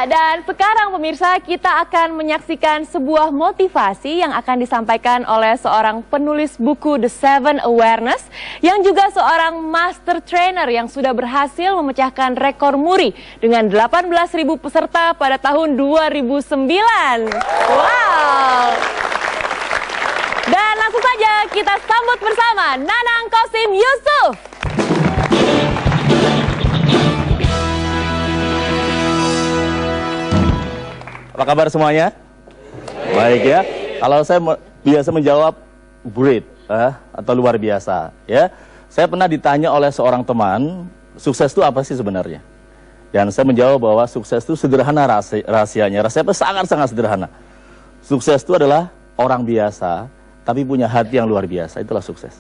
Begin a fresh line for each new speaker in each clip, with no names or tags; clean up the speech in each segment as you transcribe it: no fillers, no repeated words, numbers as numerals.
Dan sekarang pemirsa kita akan menyaksikan sebuah motivasi yang akan disampaikan oleh seorang penulis buku The Seven Awareness yang juga seorang master trainer yang sudah berhasil memecahkan rekor muri dengan 18.000 peserta pada tahun 2009. Wow! Dan langsung saja kita sambut bersama Nanang Qasim Yusuf.
Apa kabar semuanya? Baik ya. Kalau saya biasa menjawab great atau luar biasa ya. Saya pernah ditanya oleh seorang teman, sukses itu apa sih sebenarnya? Dan saya menjawab bahwa sukses itu sederhana rahasianya. Rasanya sangat-sangat sederhana. Sukses itu adalah orang biasa tapi punya hati yang luar biasa. Itulah sukses.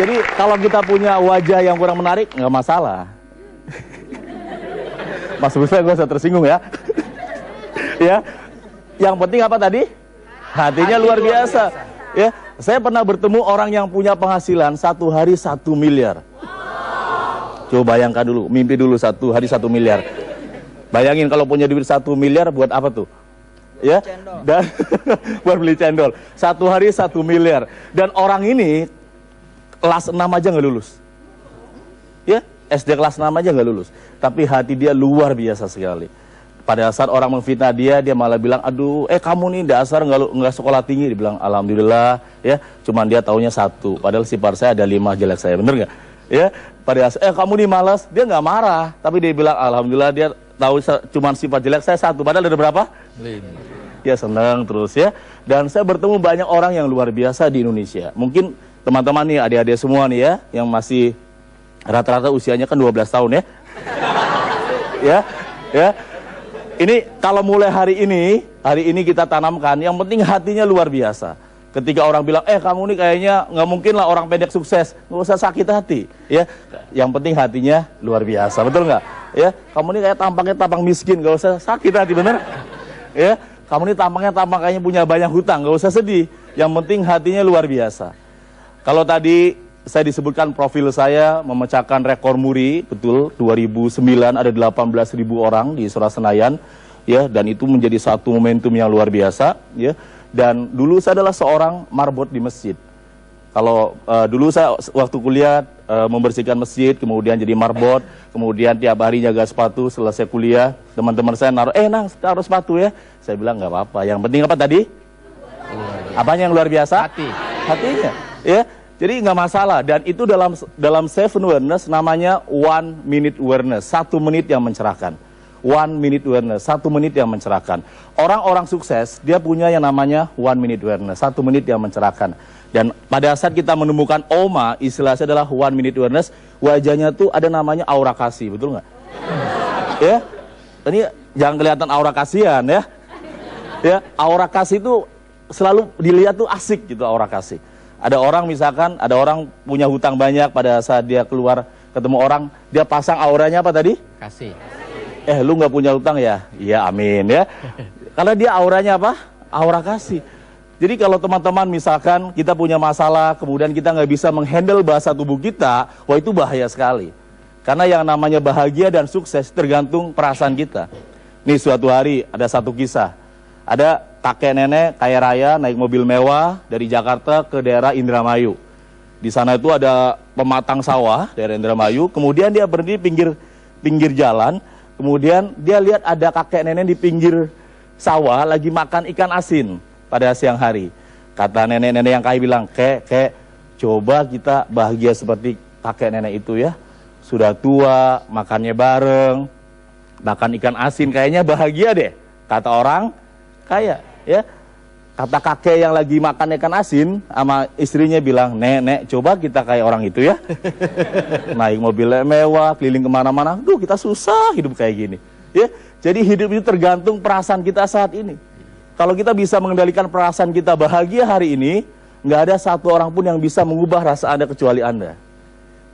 Jadi kalau kita punya wajah yang kurang menarik nggak masalah. Mas Busra, gue usah tersinggung ya. Ya, yang penting apa tadi? Hatinya luar biasa. Ya, saya pernah bertemu orang yang punya penghasilan satu hari 1 miliar. Coba bayangkan dulu, mimpi dulu satu hari 1 miliar. Bayangin kalau punya duit 1 miliar buat apa tuh? Ya, dan buat beli cendol. Satu hari 1 miliar. Dan orang ini kelas 6 aja nggak lulus. Ya, SD kelas 6 aja nggak lulus. Tapi hati dia luar biasa sekali. Pada saat orang memfitnah dia malah bilang, aduh, kamu nih dasar nggak sekolah tinggi. Dibilang, alhamdulillah, ya, cuman dia taunya 1. Padahal sifat saya ada 5 jelek saya, bener nggak? Ya, pada saat, kamu nih malas, dia nggak marah. Tapi dia bilang, alhamdulillah dia tahu cuman sifat jelek saya 1. Padahal ada berapa? 5. Ya senang terus ya. Dan saya bertemu banyak orang yang luar biasa di Indonesia. Mungkin teman-teman nih, adik-adik semua nih ya, yang masih rata-rata usianya kan 12 tahun ya. Ya. Ini kalau mulai hari ini kita tanamkan, yang penting hatinya luar biasa. Ketika orang bilang, kamu nih kayaknya nggak mungkin lah orang pendek sukses, nggak usah sakit hati, ya. Yang penting hatinya luar biasa, betul nggak? Ya, kamu nih kayak tampangnya tampang miskin, nggak usah sakit hati, bener? Ya, kamu nih tampangnya kayaknya punya banyak hutang, nggak usah sedih. Yang penting hatinya luar biasa. Kalau tadi saya disebutkan profil saya memecahkan rekor muri, betul, 2009 ada 18.000 orang di Istora Senayan, ya, dan itu menjadi satu momentum yang luar biasa, ya. Dan dulu saya adalah seorang marbot di masjid. Kalau dulu saya waktu kuliah membersihkan masjid, kemudian jadi marbot, kemudian tiap hari jaga sepatu. Selesai kuliah, teman-teman saya naruh, Nang, taruh sepatu ya. Saya bilang nggak apa-apa. Yang penting apa tadi? Apanya yang luar biasa? Hatinya, ya. Jadi nggak masalah, dan itu dalam Seven Awareness namanya 1 minute awareness, 1 menit yang mencerahkan. 1 minute awareness, 1 menit yang mencerahkan. Orang-orang sukses dia punya yang namanya 1 minute awareness, 1 menit yang mencerahkan. Dan pada saat kita menemukan OMA, istilahnya adalah 1 minute awareness, wajahnya tuh ada namanya aura kasih, betul nggak? Ya, ini jangan kelihatan aura kasihan ya. Ya, aura kasih itu selalu dilihat tuh asik gitu, aura kasih. Ada orang misalkan, ada orang punya hutang banyak, pada saat dia keluar ketemu orang, dia pasang auranya apa tadi? Kasih. Lu nggak punya hutang ya? Iya, amin ya. Karena dia auranya apa? Aura kasih. Jadi kalau teman-teman misalkan kita punya masalah, kemudian kita nggak bisa menghandle bahasa tubuh kita, wah itu bahaya sekali. Karena yang namanya bahagia dan sukses tergantung perasaan kita. Nih suatu hari ada satu kisah. Ada kakek nenek kaya raya naik mobil mewah dari Jakarta ke daerah Indramayu. Di sana itu ada pematang sawah daerah Indramayu. Kemudian dia berhenti pinggir jalan. Kemudian dia lihat ada kakek nenek di pinggir sawah lagi makan ikan asin pada siang hari. Kata nenek-nenek yang kaya bilang, kek, coba kita bahagia seperti kakek nenek itu ya. Sudah tua, makannya bareng, makan ikan asin, kayaknya bahagia deh. Kata orang kaya, ya. Kata kakek yang lagi makan ikan asin sama istrinya bilang, Nek, coba kita kayak orang itu ya. Naik mobil mewah, keliling kemana-mana, kita susah hidup kayak gini. Ya, jadi hidup itu tergantung perasaan kita saat ini. Kalau kita bisa mengendalikan perasaan kita bahagia hari ini, nggak ada satu orang pun yang bisa mengubah rasa Anda kecuali Anda.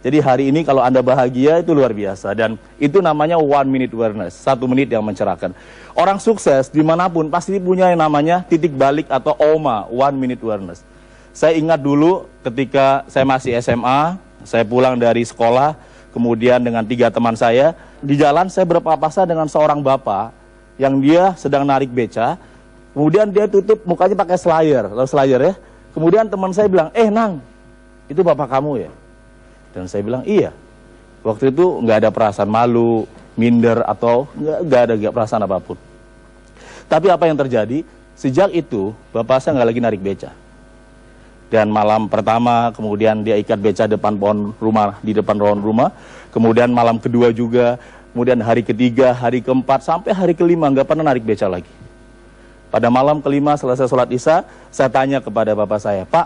Jadi hari ini kalau Anda bahagia itu luar biasa. Dan itu namanya 1 minute awareness, 1 menit yang mencerahkan. Orang sukses dimanapun pasti punya yang namanya titik balik atau OMA, 1 minute awareness. Saya ingat dulu ketika saya masih SMA, saya pulang dari sekolah, kemudian dengan 3 teman saya. Di jalan saya berpapasan dengan seorang bapak yang dia sedang narik beca, kemudian dia tutup mukanya pakai slayer, lalu slayer ya. Kemudian teman saya bilang, Nang, itu bapak kamu ya? Dan saya bilang, iya. Waktu itu nggak ada perasaan malu, minder, atau nggak ada perasaan apapun. Tapi apa yang terjadi, sejak itu bapak saya nggak lagi narik beca. Dan malam pertama, kemudian dia ikat beca depan pohon rumah, di depan pohon rumah. Kemudian malam kedua juga, kemudian hari ketiga, hari keempat, sampai hari kelima nggak pernah narik beca lagi. Pada malam kelima selesai sholat isya, saya tanya kepada bapak saya, Pak,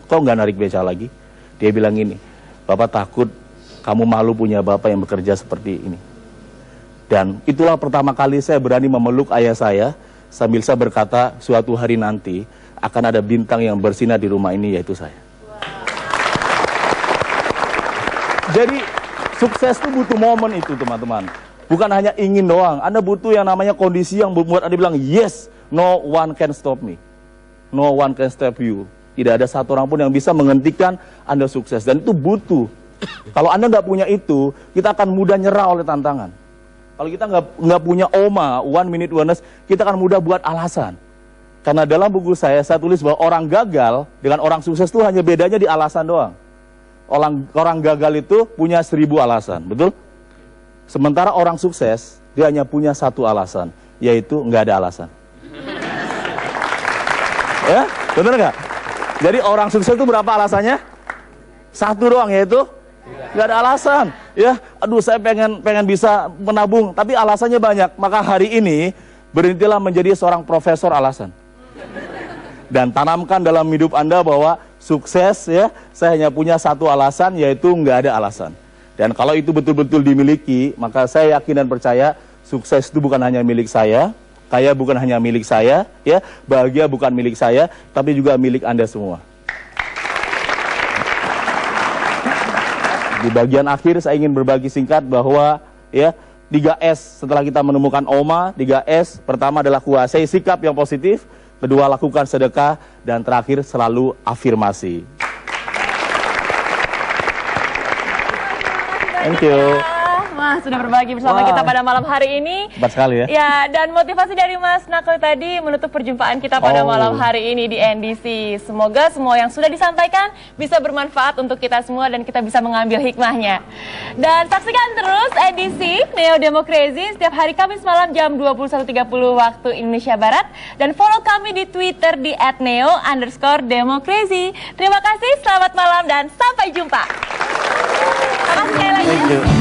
kok nggak narik beca lagi? Dia bilang ini, Bapak takut kamu malu punya bapak yang bekerja seperti ini. Dan itulah pertama kali saya berani memeluk ayah saya, sambil saya berkata, suatu hari nanti akan ada bintang yang bersinar di rumah ini, yaitu saya. Jadi sukses itu butuh momen itu, teman-teman. Bukan hanya ingin doang. Anda butuh yang namanya kondisi yang membuat Anda bilang, yes, no one can stop me. No one can stop you. Tidak ada satu orang pun yang bisa menghentikan Anda sukses. Dan itu butuh. Kalau Anda nggak punya itu, kita akan mudah nyerah oleh tantangan. Kalau kita nggak punya OMA, 1 minute wonders, kita akan mudah buat alasan. Karena dalam buku saya tulis bahwa orang gagal dengan orang sukses itu hanya bedanya di alasan doang. Orang gagal itu punya 1000 alasan, betul? Sementara orang sukses, dia hanya punya 1 alasan, yaitu nggak ada alasan. Ya, bener nggak? Jadi orang sukses itu berapa alasannya? 1 doang, yaitu nggak ada alasan. Ya, aduh saya pengen bisa menabung, tapi alasannya banyak. Maka hari ini berhentilah menjadi seorang profesor alasan. Dan tanamkan dalam hidup Anda bahwa sukses ya, saya hanya punya 1 alasan, yaitu nggak ada alasan. Dan kalau itu betul-betul dimiliki, maka saya yakin dan percaya sukses itu bukan hanya milik saya, kaya bukan hanya milik saya, ya, bahagia bukan milik saya, tapi juga milik Anda semua. Di bagian akhir saya ingin berbagi singkat bahwa ya 3S setelah kita menemukan OMA, 3S pertama adalah kuasai sikap yang positif, kedua lakukan sedekah, dan terakhir selalu afirmasi. Thank you.
Mas sudah berbagi bersama kita pada malam hari ini.
Hebat sekali ya.
Ya, dan motivasi dari Mas Nako tadi menutup perjumpaan kita pada malam hari ini di NDC. Semoga semua yang sudah disampaikan bisa bermanfaat untuk kita semua dan kita bisa mengambil hikmahnya. Dan saksikan terus NDC Neo Democracy setiap hari Kamis malam jam 21.30 waktu Indonesia Barat. Dan follow kami di Twitter di @neo_democracy. Terima kasih, selamat malam dan sampai jumpa. Terima kasih sekali lagi.